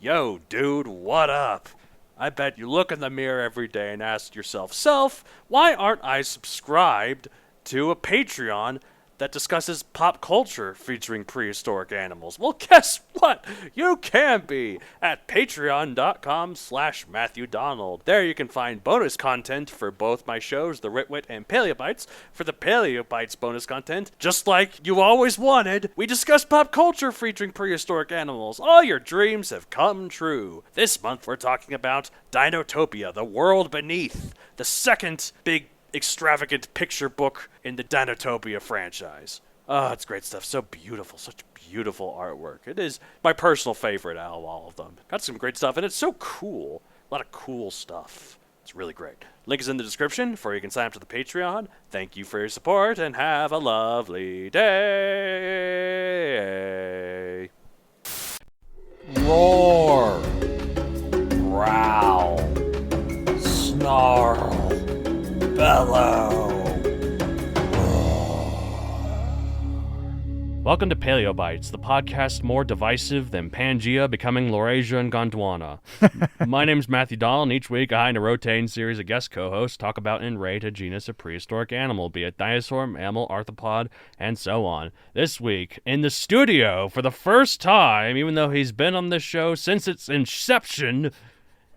Yo, dude, what up? I bet you look in the mirror every day and ask yourself, Self, why aren't I subscribed to a Patreon that discusses pop culture featuring prehistoric animals? Well, guess what? You can be at patreon.com/Matthew Donald. There you can find bonus content for both my shows, The Ritwit and Paleobites. For the Paleobites bonus content, just like you always wanted, we discuss pop culture featuring prehistoric animals. All your dreams have come true. This month we're talking about Dinotopia, The World Beneath, the second big extravagant picture book in the Dinotopia franchise. Oh, it's great stuff. So beautiful. Such beautiful artwork. It is my personal favorite out of all of them. Got some great stuff, and it's so cool. A lot of cool stuff. It's really great. Link is in the description for you can sign up to the Patreon. Thank you for your support, and have a lovely day. Roar. Growl. Snarl. Bellow. Welcome to Paleobites, the podcast more divisive than Pangea becoming Laurasia and Gondwana. My name's Matthew Donald, and each week I and a rotating series of guest co-hosts talk about and rate a genus of prehistoric animal, be it dinosaur, mammal, arthropod, and so on. This week, in the studio, for the first time, even though he's been on this show since its inception,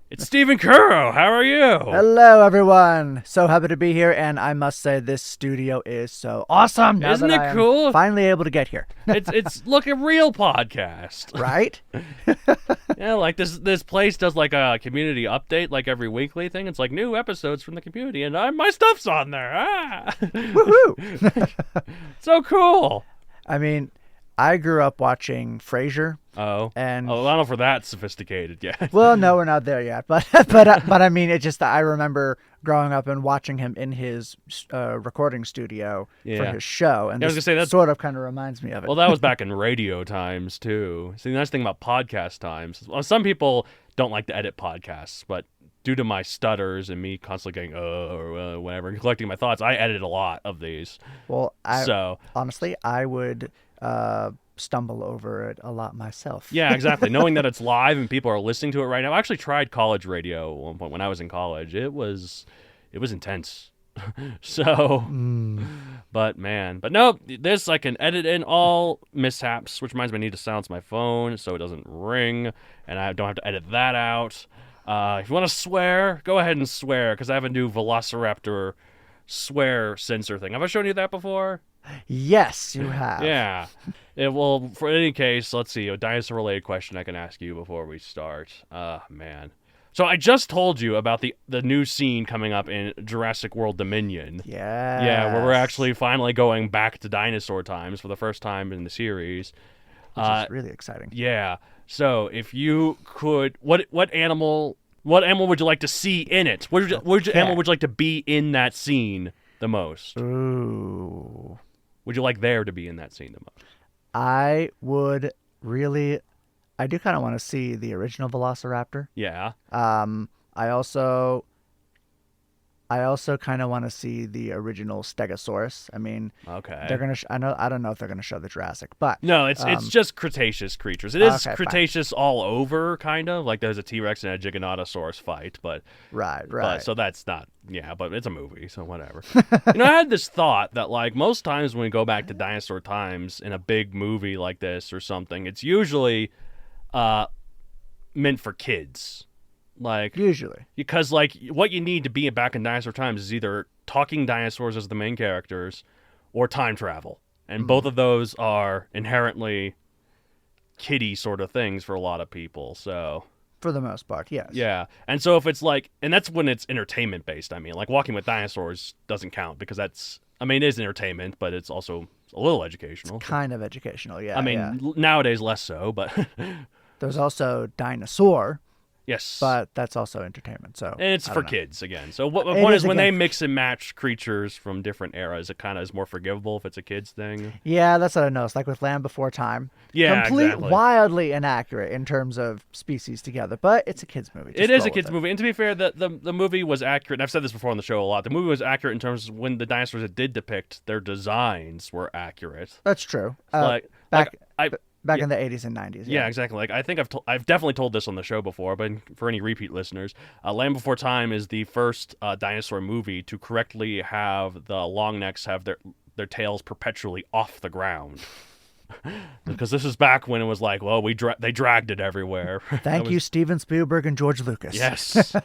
it's Stephen Curro. How are you? Hello, everyone. So happy to be here, and I must say this studio is so awesome. Now Isn't that it I am cool? Finally able to get here. It's look a real podcast, Right? Yeah, like this place does like a community update, like every weekly thing. It's like new episodes from the community, and my stuff's on there. Woohoo! So cool. I mean, I grew up watching Frasier. I And don't know if we're that sophisticated yet. well, no, we're not there yet. But I mean, it just I remember growing up and watching him in his recording studio for his show, and I was gonna say that sort of kind of reminds me of it. Well, that was back in radio times too. See, the nice thing about podcast times, well, some people don't like to edit podcasts, but due to my stutters and me constantly getting or whatever, and collecting my thoughts, I edit a lot of these. Well, honestly, I would stumble over it a lot myself. Yeah, exactly. Knowing that it's live and people are listening to it right now. I actually tried college radio at one point when I was in college. It was intense. So, but no, this I can edit in all mishaps, which reminds me I need to silence my phone so it doesn't ring, and I don't have to edit that out. If you want to swear, go ahead and swear, because I have a new Velociraptor swear censor thing. Have I shown you that before? Yes, you have. Yeah. Well, for any case, let's see, a dinosaur-related question I can ask you before we start. Man. So I just told you about the new scene coming up in Jurassic World Dominion. Yeah. Yeah, where we're actually finally going back to dinosaur times for the first time in the series. Which is really exciting. Yeah. So if you could, what animal would you like to see in it? What animal would you like to be in that scene the most? Ooh. Would you like there to be in that scene the most? I do kind of want to see the original Velociraptor. Yeah. I also kind of want to see the original Stegosaurus. I mean, okay. They're gonna. I don't know if they're gonna show the Jurassic, but no, it's just Cretaceous creatures. It is okay, Cretaceous all over, kind of like there's a T-Rex and a Giganotosaurus fight, but right. But, so that's not. Yeah, but it's a movie, so whatever. I had this thought that like most times when we go back to dinosaur times in a big movie like this or something, it's usually meant for kids. Like usually, because like what you need to be back in dinosaur times is either talking dinosaurs as the main characters or time travel, and both of those are inherently kiddie sort of things for a lot of people. So for the most part, yes. Yeah, and so if it's like, and that's when it's entertainment based. I mean, like Walking with Dinosaurs doesn't count because it is entertainment, but it's also a little educational. It's kind of educational, yeah. I mean, nowadays less so, but there's also Dinosaur. Yes. But that's also entertainment, so... And it's for kids, again. So the point is when they mix and match creatures from different eras, it kind of is more forgivable if it's a kid's thing. Yeah, that's what I noticed. Like with Land Before Time. Yeah, exactly. Wildly inaccurate in terms of species together, but it's a kid's movie. It is a kid's movie. And to be fair, the movie was accurate. And I've said this before on the show a lot. The movie was accurate in terms of when the dinosaurs it did depict, their designs were accurate. That's true. Back in the 80s and 90s. Yeah, exactly. Like I think I've definitely told this on the show before, but for any repeat listeners, Land Before Time is the first dinosaur movie to correctly have the long necks have their tails perpetually off the ground. Because this is back when it was like, well, they dragged it everywhere. Thank you, Steven Spielberg and George Lucas. Yes.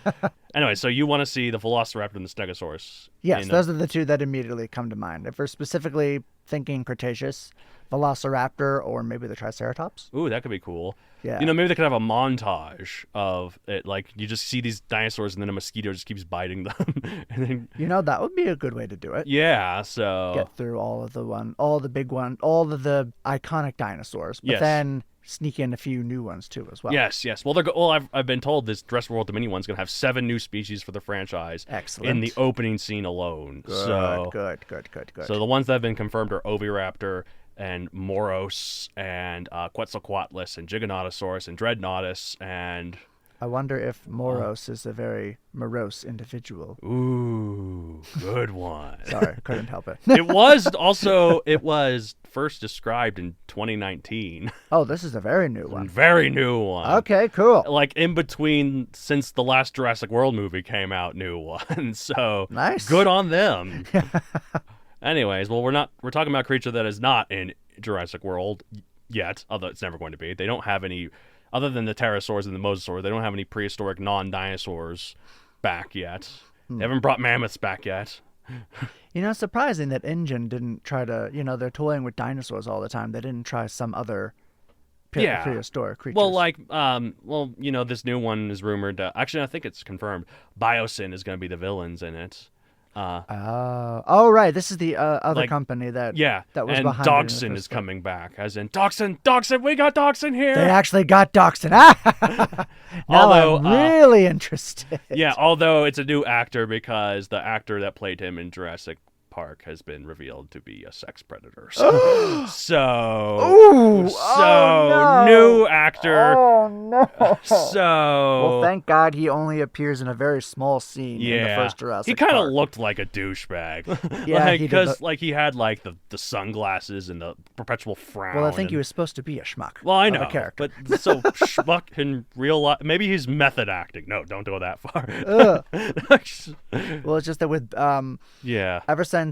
Anyway, so you want to see the Velociraptor and the Stegosaurus? Yes, those are the two that immediately come to mind. If we're specifically thinking Cretaceous, Velociraptor, or maybe the Triceratops. Ooh, that could be cool. Yeah. Maybe they could have a montage of it. Like, you just see these dinosaurs, and then a mosquito just keeps biting them. And then, that would be a good way to do it. Yeah, so... Get through all of the big one, all of the iconic dinosaurs, but yes. Then sneak in a few new ones, too, as well. Yes. Well, I've been told this Jurassic World Dominion one's going to have 7 new species for the franchise. Excellent. In the opening scene alone. Good. So the ones that have been confirmed are Oviraptor and Moros and Quetzalcoatlus and Giganotosaurus and Dreadnoughtus and... I wonder if Moros is a very morose individual. Ooh, good one. Sorry, couldn't help it. It was first described in 2019. Oh, this is a very new one. Very new one. Okay, cool. Like in between since the last Jurassic World movie came out, new one. So nice. Good on them. Anyways, well, we're talking about a creature that is not in Jurassic World yet, although it's never going to be. They don't have any, other than the pterosaurs and the mosasaurs, they don't have any prehistoric non-dinosaurs back yet. They haven't brought mammoths back yet. It's surprising that InGen didn't try to, they're toying with dinosaurs all the time. They didn't try some other prehistoric creatures. Well, this new one is rumored to, actually, I think it's confirmed, Biosyn is going to be the villains in it. Right. This is the other company that was and behind Dachshund is coming back, as in Dachshund, we got Dachshund here. They actually got Dachshund. Now although, I'm really interested. Yeah, although it's a new actor because the actor that played him in Jurassic Park has been revealed to be a sex predator. So, new actor. Oh no! So, thank God he only appears in a very small scene in the first Jurassic He kind Park. of looked like a douchebag. Yeah, because he had like the sunglasses and the perpetual frown. Well, I think he was supposed to be a schmuck. Well, I know, a character. but so schmuck in real life. Maybe he's method acting. No, don't go that far. Well, it's just that with ever since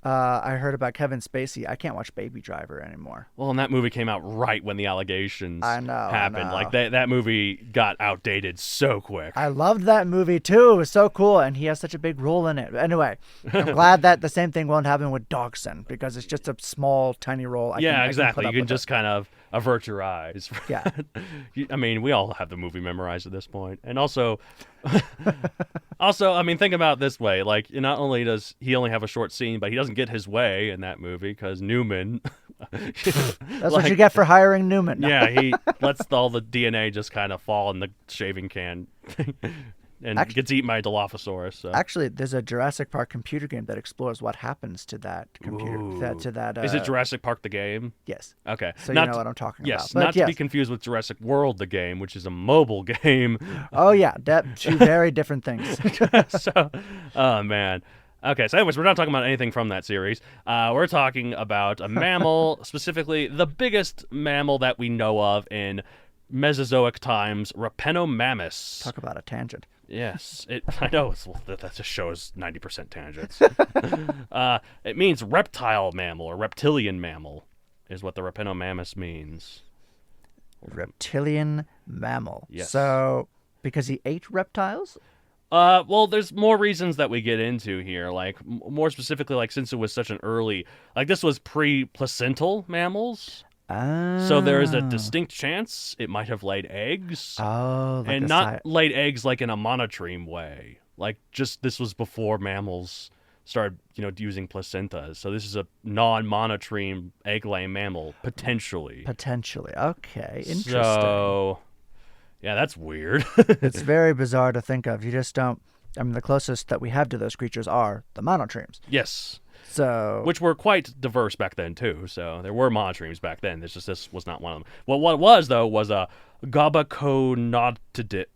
I heard about Kevin Spacey, I can't watch Baby Driver anymore. Well, and that movie came out right when the allegations happened. I know. Like that movie got outdated so quick. I loved that movie too. It was so cool, and he has such a big role in it. Anyway, I'm glad that the same thing won't happen with Dachshund because it's just a small, tiny role. Exactly. You can just kind of avert your eyes. Yeah. I mean, we all have the movie memorized at this point, and also. I mean, think about it this way. Like, not only does he only have a short scene, but he doesn't get his way in that movie because Newman... That's what you get for hiring Newman. Yeah, he lets all the DNA just kind of fall in the shaving can and gets eaten by a Dilophosaurus. So. Actually, there's a Jurassic Park computer game that explores what happens to that computer. Is it Jurassic Park the game? Yes. Okay. So you know what I'm talking about. Yes, not to be confused with Jurassic World the game, which is a mobile game. Oh, yeah. Two very different things. Oh, man. Okay, so anyways, we're not talking about anything from that series. We're talking about a mammal, specifically the biggest mammal that we know of in Mesozoic times, Repenomamus. Talk about a tangent. Yes, I know. That just shows 90% tangents. It means reptile mammal or reptilian mammal is what the Repenomamus means. Reptilian mammal. Yes. So, because he ate reptiles? Well, there's more reasons that we get into here. Like, more specifically, like, since it was such an early... Like, this was pre-placental mammals. So there is a distinct chance it might have laid eggs. Oh, and not laid eggs like in a monotreme way. Like, just this was before mammals started, using placentas. So this is a non-monotreme egg-laying mammal, potentially. Potentially. Okay, interesting. So... yeah, that's weird. It's very bizarre to think of. You just don't... I mean, the closest that we have to those creatures are the monotremes. Yes. So... which were quite diverse back then, too. So there were monotremes back then. This was not one of them. Well, what it was, though, was a gobiconodontid.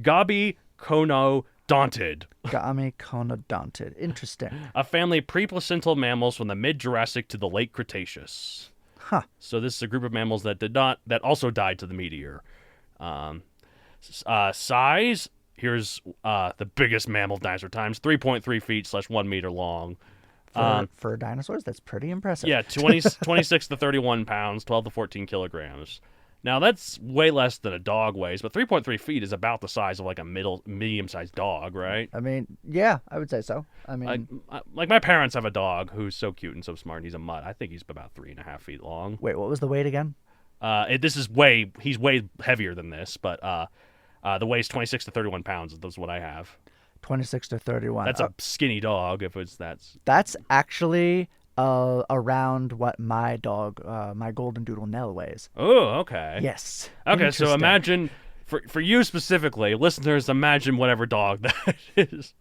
Gobiconodontid. Interesting. A family of pre-placental mammals from the mid-Jurassic to the late Cretaceous. Huh. So this is a group of mammals that also died to the meteor. Size, here's the biggest mammal of dinosaur times, 3.3 feet / 1 meter long. For dinosaurs, that's pretty impressive. Yeah, 26 to 31 pounds, 12 to 14 kilograms. Now, that's way less than a dog weighs, but 3.3 feet is about the size of like a medium-sized dog, right? I mean, yeah, I would say so. I mean, like my parents have a dog who's so cute and so smart, and he's a mutt. I think he's about 3.5 feet long. wait, what was the weight again? He's way heavier than this, but the weigh's 26 to 31 pounds. That's what I have. 26 to 31. That's a skinny dog, if it's that's. That's actually around what my dog, my golden doodle Nell, weighs. Oh, okay. Yes. Okay, so imagine, for you specifically, listeners, imagine whatever dog that is.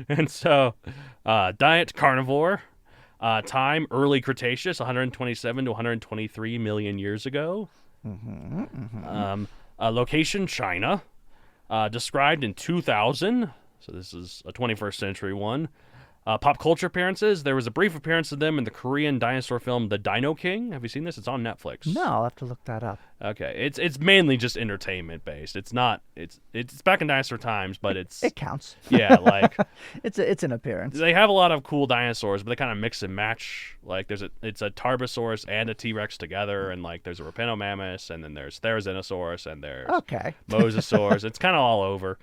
And so, diet, carnivore. Time, early Cretaceous, 127 to 123 million years ago. Location, China. Described in 2000. So this is a 21st century one. Pop culture appearances. There was a brief appearance of them in the Korean dinosaur film The Dino King. Have you seen this? It's on Netflix. No, I'll have to look that up. Okay, it's mainly just entertainment based. It's not. It's back in dinosaur times, but it counts. Yeah, like it's an appearance. They have a lot of cool dinosaurs, but they kind of mix and match. Like it's a Tarbosaurus and a T-Rex together, and like there's a Repenomamus, and then there's Therizinosaurus, and there's Mosasaurs. It's kind of all over.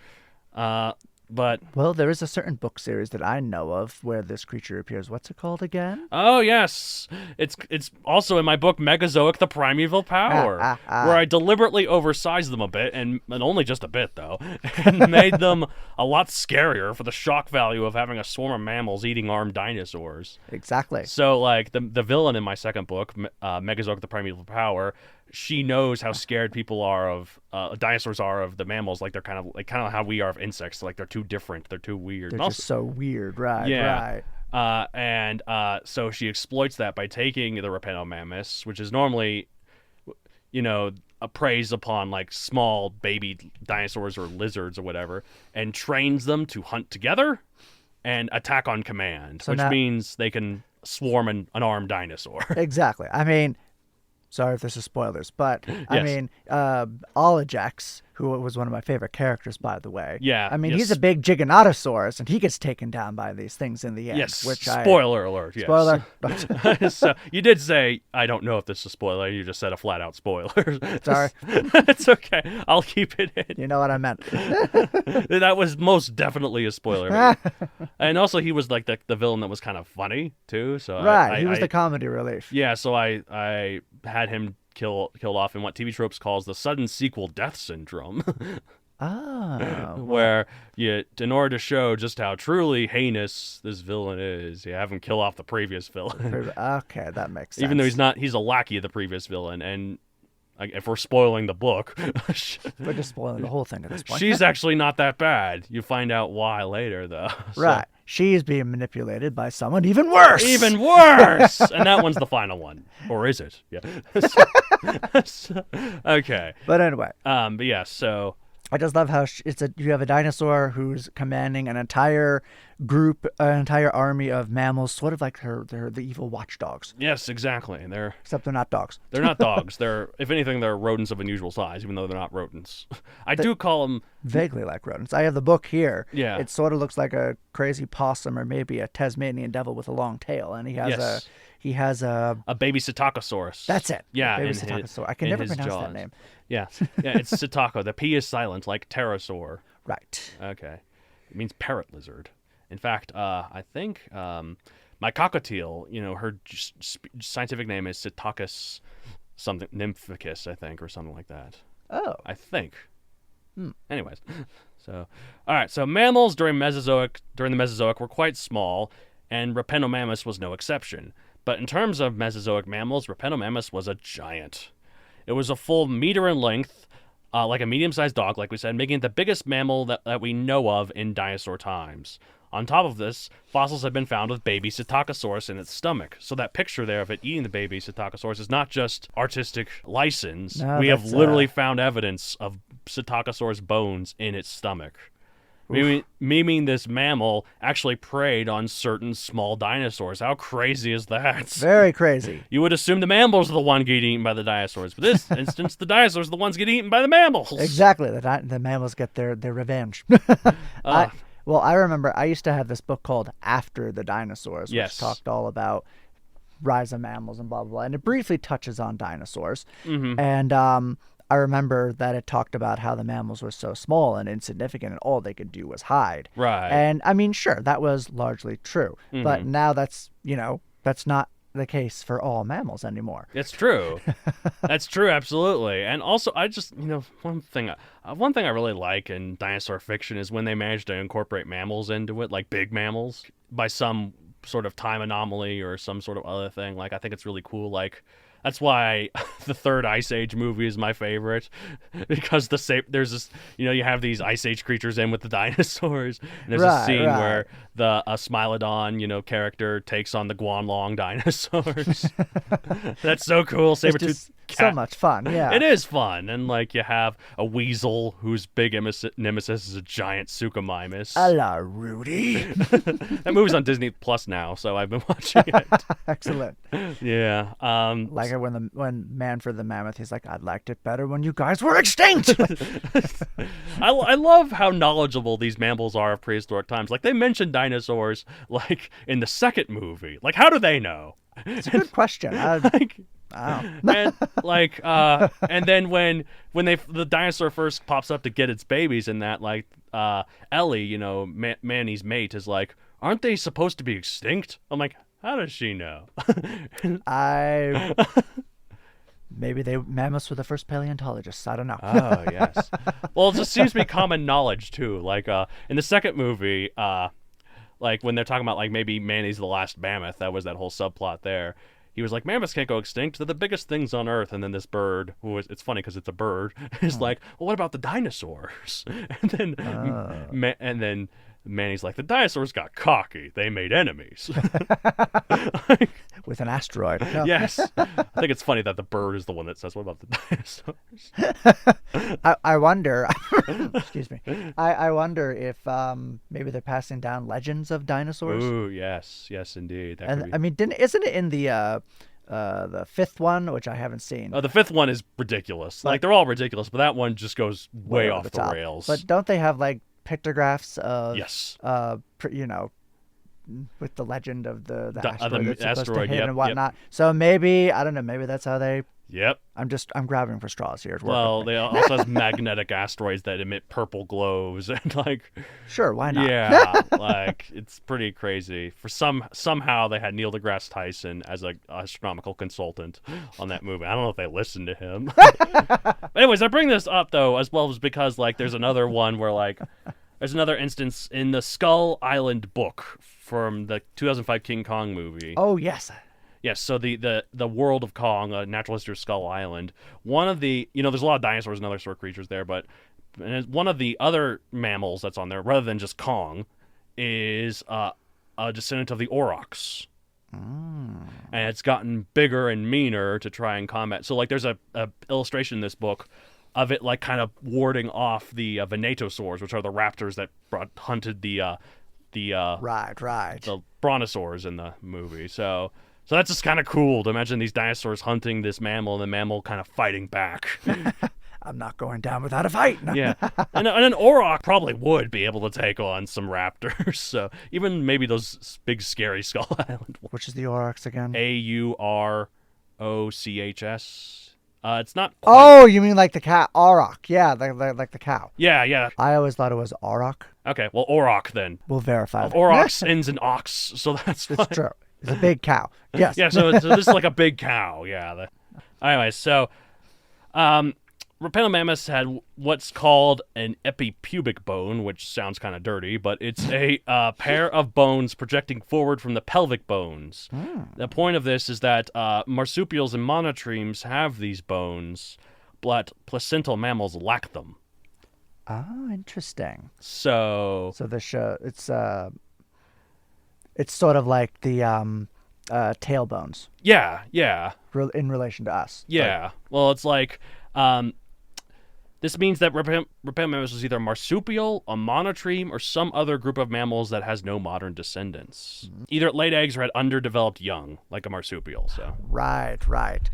But well, there is a certain book series that I know of where this creature appears. What's it called again? Oh yes, it's also in my book Mesozoic: The Primeval Power, where I deliberately oversized them a bit, and only just a bit though, and made them a lot scarier for the shock value of having a swarm of mammals eating armed dinosaurs. Exactly. So like the villain in my second book, Mesozoic: The Primeval Power. She knows how scared people are of dinosaurs are of the mammals. Like they're kind of how we are of insects. Like they're too different. They're too weird. They're just so weird, right? Yeah. Right. So she exploits that by taking the Repenomamus, which is normally, preys upon like small baby dinosaurs or lizards or whatever, and trains them to hunt together and attack on command, which means they can swarm an armed dinosaur. Exactly. I mean. Sorry if this is spoilers, but Yes. I mean, Olajax, who was one of my favorite characters, by the way. Yeah. I mean, he's a big Giganotosaurus, and he gets taken down by these things in the end. Yes. Which Spoiler alert. Yes. Spoiler. So you did say, I don't know if this is a spoiler. You just said a flat out spoiler. Sorry. It's okay. I'll keep it in. You know what I meant. That was most definitely a spoiler. And also, he was like the villain that was kind of funny too. So right, he was the comedy relief. Yeah. So I had him killed off in what TV Tropes calls the sudden sequel death syndrome. Where in order to show just how truly heinous this villain is, you have him kill off the previous villain. Okay, that makes sense. Even though he's a lackey of the previous villain, and if we're spoiling the book, we're just spoiling the whole thing at this point. She's actually not that bad. You find out why later, though. Right. She's being manipulated by someone even worse. Even worse! And that one's the final one. Or is it? Yeah. Okay. But anyway. But yeah, so... I just love how you have a dinosaur who's commanding an entire group, an entire army of mammals, sort of like they're the evil watchdogs. Yes, exactly. Except they're not dogs. They're not dogs. If anything, they're rodents of unusual size, even though they're not rodents. I do call them... Vaguely like rodents. I have the book here. Yeah. It sort of looks like a crazy possum or maybe a Tasmanian devil with a long tail, and he has a baby Psittacosaurus. That's it. Yeah, baby Psittacosaurus. I can never pronounce that name. Yeah, it's Psittaco. The P is silent, like pterosaur. Right. Okay. It means parrot lizard. In fact, I think my cockatiel, her scientific name is Psittacus something, nymphicus, I think, or something like that. Oh. I think. Anyways, so all right. So mammals during the Mesozoic were quite small, and Repenomamus was no exception. But in terms of Mesozoic mammals, Repenomamus was a giant. It was a full meter in length, like a medium-sized dog, like we said, making it the biggest mammal that we know of in dinosaur times. On top of this, fossils have been found with baby Psittacosaurus in its stomach. So that picture there of it eating the baby Psittacosaurus is not just artistic license. No, we have literally found evidence of Psittacosaurus bones in its stomach. Meaning this mammal actually preyed on certain small dinosaurs. How crazy is that? Very crazy. You would assume the mammals are the one getting eaten by the dinosaurs, but this instance, the dinosaurs are the ones getting eaten by the mammals. Exactly. The mammals get their revenge. Well, I remember I used to have this book called After the Dinosaurs, which talked all about rise of mammals and blah, blah, blah. And it briefly touches on dinosaurs. Mm-hmm. And I remember that it talked about how the mammals were so small and insignificant and all they could do was hide. Right. And I mean, sure, that was largely true. Mm-hmm. But now that's not the case for all mammals anymore. It's true. That's true, absolutely. And also, I just, one thing I really like in dinosaur fiction is when they manage to incorporate mammals into it, like big mammals, by some sort of time anomaly or some sort of other thing. Like, I think it's really cool. Like, that's why the third Ice Age movie is my favorite, because there's this, you have these Ice Age creatures in with the dinosaurs. And there's a scene where the Smilodon, character takes on the Guanlong dinosaurs. That's so cool. Saber-toothed cat. So much fun, yeah. It is fun. And, you have a weasel whose big nemesis is a giant Suchomimus. Hello, Rudy. That movie's on Disney Plus now, so I've been watching it. Excellent. Yeah. Like when Manfred the Mammoth, he's like, I liked it better when you guys were extinct. I love how knowledgeable these mammals are of prehistoric times. Like, they mention dinosaurs, in the second movie. Like, how do they know? It's a good question. And then when the dinosaur first pops up to get its babies and that, Ellie, Manny's mate, is like, aren't they supposed to be extinct? I'm like, how does she know? Maybe mammoths were the first paleontologists. I don't know. Oh, yes. Well, it just seems to be common knowledge, too. In the second movie, when they're talking about, maybe Manny's the last mammoth, that was that whole subplot there. He was like, mammoths can't go extinct. They're the biggest things on Earth. And then this bird, it's funny because it's a bird, is like, well, what about the dinosaurs? And then Manny's like, the dinosaurs got cocky. They made enemies. With an asteroid. No. Yes. I think it's funny that the bird is the one that says, what about the dinosaurs? I wonder, excuse me, I wonder if maybe they're passing down legends of dinosaurs. Ooh, yes. Yes, indeed. And I mean, isn't it in the fifth one, which I haven't seen? Oh, the fifth one is ridiculous. They're all ridiculous, but that one just goes way off the rails. But don't they have, pictographs of with the legend of the asteroid that's supposed to hit and whatnot. So maybe, I don't know, maybe that's how they... Yep. I'm grabbing for straws here. Well, they also have magnetic asteroids that emit purple glows and Sure, why not? Yeah, it's pretty crazy. Somehow they had Neil deGrasse Tyson as an astronomical consultant on that movie. I don't know if they listened to him. Anyways, I bring this up though as well as because there's another one where there's another instance in the Skull Island book from the 2005 King Kong movie. Oh yes. Yes, so the world of Kong, natural history of Skull Island, one of the, there's a lot of dinosaurs and other sort of creatures there, but one of the other mammals that's on there, rather than just Kong, is a descendant of the aurochs. And it's gotten bigger and meaner to try and combat. So, there's a illustration in this book of it, kind of warding off the venatosaurs, which are the raptors that hunted the brontosaurs in the movie. So that's just kind of cool to imagine these dinosaurs hunting this mammal and the mammal kind of fighting back. I'm not going down without a fight. Yeah. And an auroch probably would be able to take on some raptors. So even maybe those big, scary Skull Island ones. Which is the aurochs again? Aurochs. It's not quite... Oh, you mean like the cow? Auroch. Yeah, like the cow. Yeah. I always thought it was auroch. Okay, well, auroch then. We'll verify that. Aurochs ends in ox, so that's fine. It's true. It's a big cow. Yes. Yeah, so this is like a big cow. Yeah. Anyway, so Repenomamus had what's called an epipubic bone, which sounds kind of dirty, but it's a pair of bones projecting forward from the pelvic bones. The point of this is that marsupials and monotremes have these bones, but placental mammals lack them. Oh, interesting. So it's sort of like the tailbones. Yeah. In relation to us. Yeah. Well, it's like This means that Repenomamus was either a marsupial, a monotreme, or some other group of mammals that has no modern descendants. Either it laid eggs or had underdeveloped young, like a marsupial. So Right.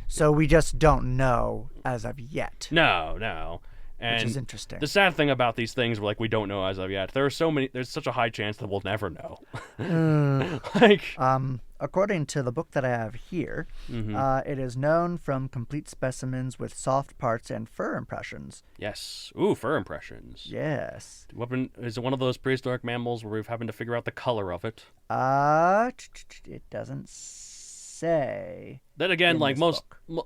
So we just don't know as of yet. No. And which is interesting. The sad thing about these things, we don't know as of yet. There's such a high chance that we'll never know. According to the book that I have here, it is known from complete specimens with soft parts and fur impressions. Yes. Ooh, fur impressions. Yes. Is it one of those prehistoric mammals where we've having to figure out the color of it? It doesn't say. Then again, I don't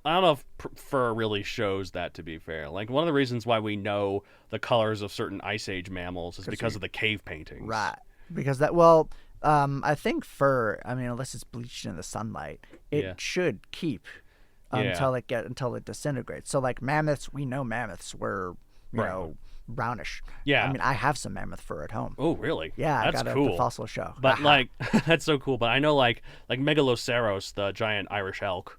know if fur really shows that, to be fair. Like, one of the reasons why we know the colors of certain Ice Age mammals is because of the cave paintings. Right. Because I think fur, unless it's bleached in the sunlight, it should keep until it disintegrates. So, like mammoths, we know mammoths were, you know, brownish. Yeah. I have some mammoth fur at home. Oh, really? Yeah, that's I got cool. At the fossil show. But that's so cool. But I know like Megaloceros, the giant Irish elk,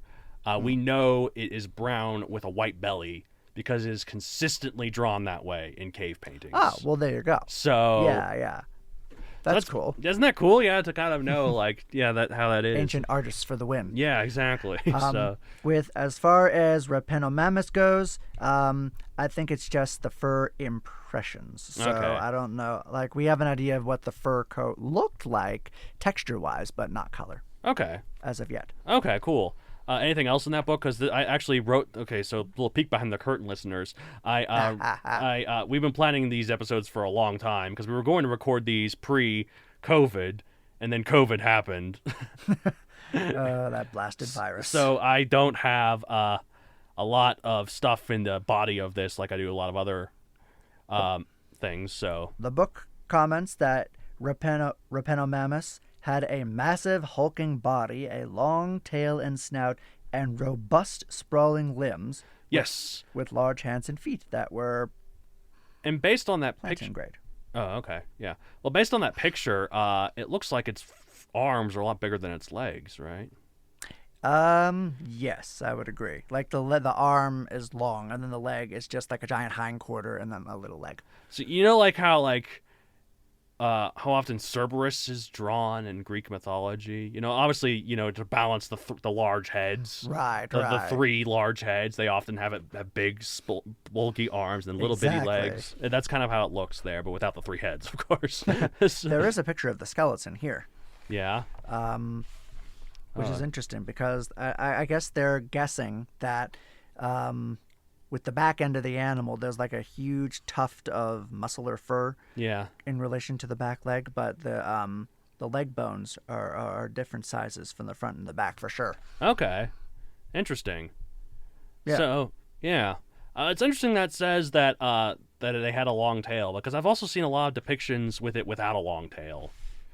we know it is brown with a white belly because it is consistently drawn that way in cave paintings. Oh, well, there you go. So yeah. That's cool. Isn't that cool? Yeah, to kind of know, how that is. Ancient artists for the win. Yeah, exactly. With as far as Repenomamus goes, I think it's just the fur impressions. So I don't know. Like, we have an idea of what the fur coat looked like texture-wise, but not color. Okay. As of yet. Okay, cool. Anything else in that book? Because I actually wrote. Okay, so a little peek behind the curtain, listeners. We've been planning these episodes for a long time because we were going to record these pre-COVID, and then COVID happened. That blasted virus. So I don't have a lot of stuff in the body of this like I do a lot of other things. So the book comments that Repenomamus had a massive hulking body, a long tail and snout, and robust sprawling limbs. Yes. With large hands and feet that were. And based on that picture. Grade. Oh, okay. Yeah. Well, based on that picture, it looks like its arms are a lot bigger than its legs, right? Yes, I would agree. Like the arm is long, and then the leg is just like a giant hindquarter, and then a little leg. So you know, how often Cerberus is drawn in Greek mythology. You know, obviously, to balance the large heads. Right. The three large heads. They often have big, bulky arms and little bitty legs. And that's kind of how it looks there, but without the three heads, of course. There is a picture of the skeleton here. Yeah. Which is interesting because I guess they're guessing that with the back end of the animal, there's like a huge tuft of muscle or fur. Yeah. In relation to the back leg, but the leg bones are different sizes from the front and the back for sure. Okay. Interesting. Yeah. So, yeah. It's interesting that says that they had a long tail, because I've also seen a lot of depictions with it without a long tail.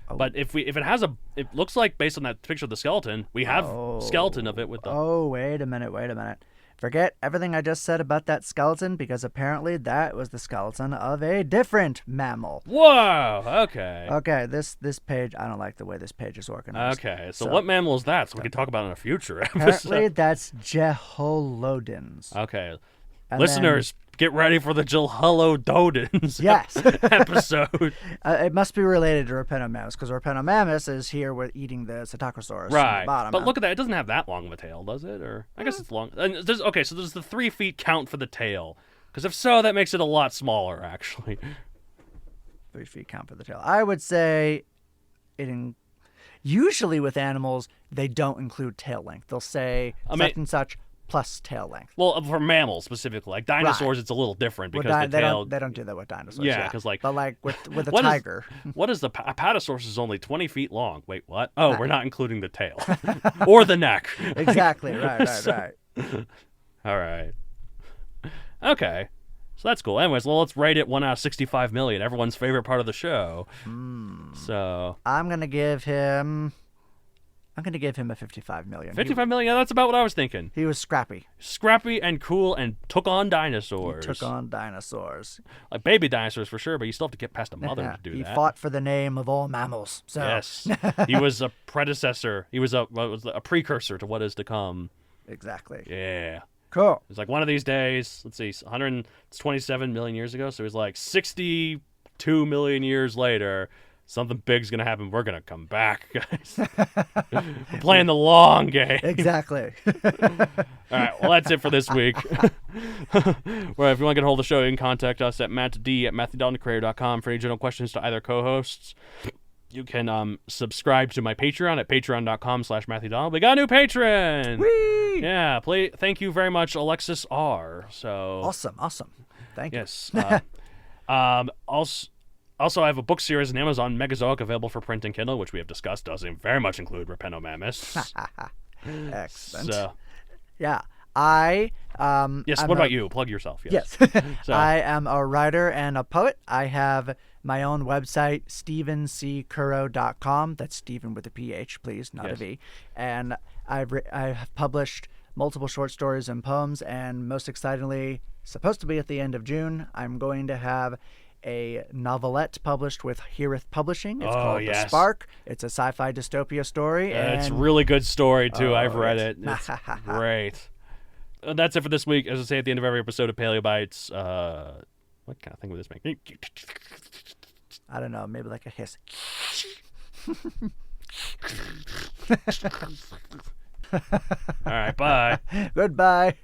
Oh. But if it looks like, based on that picture of the skeleton, we have skeleton of it with the. Oh, wait a minute. Forget everything I just said about that skeleton, because apparently that was the skeleton of a different mammal. Whoa! Okay. Okay, this page, I don't like the way this page is organized. Okay, so what mammal is that? So we can talk about it in a future episode. Apparently that's Jeholodons. Okay. Listeners, get ready for the Jeholodons episode. It must be related to Repenomamus, because Repenomamus is here with eating the Psittacosaurus right. on the bottom. But look at that. It doesn't have that long of a tail, does it? Or I guess it's long. And so there's the 3 feet count for the tail. Because if so, that makes it a lot smaller, actually. 3 feet count for the tail. I would say usually with animals, they don't include tail length. They'll say such and such plus tail length. Well, for mammals specifically, like dinosaurs, It's a little different because the tail. They don't do that with dinosaurs. Yeah, because but like with a tiger. What is the Apatosaurus is only 20 feet long? Wait, what? Oh, we're not including the tail or the neck. Exactly. Right. All right. Okay. So that's cool. Anyways, let's rate it 1 out of 65 million. Everyone's favorite part of the show. So I'm gonna give him a 55 million. 55 million? Yeah, that's about what I was thinking. He was scrappy. Scrappy and cool and took on dinosaurs. Like baby dinosaurs for sure, but you still have to get past a mother to do that. He fought for the name of all mammals. So. Yes. He was a predecessor. He was a precursor to what is to come. Exactly. Yeah. Cool. It's like one of these days, let's see, 127 million years ago. So it was like 62 million years later. Something big's going to happen. We're going to come back, guys. We're playing the long game. Exactly. All right. Well, that's it for this week. Well, if you want to get a hold of the show, you can contact us at mattd@matthewdaltoncreator.com for any general questions to either co-hosts. You can subscribe to my Patreon at patreon.com/MatthewDonald. We got a new patron. Whee! Yeah. Thank you very much, Alexis R. So Awesome. Thank you. Yes. Also, I have a book series on Amazon, Mesozoic, available for print and Kindle, which we have discussed. Does very much include Repenomamus. Excellent. So, yeah. yes, what about you? Plug yourself. Yes. So, I am a writer and a poet. I have my own website, StephenCurro.com. That's Stephen with a PH, please, not a V. And I've published multiple short stories and poems, and most excitingly, supposed to be at the end of June, I'm going to have a novelette published with Heareth Publishing. It's called The Spark. It's a sci-fi dystopia story. And it's a really good story, too. I've read it. It's great. That's it for this week. As I say at the end of every episode of Paleobites, what kind of thing would this make? I don't know. Maybe like a hiss. All right, bye. Goodbye.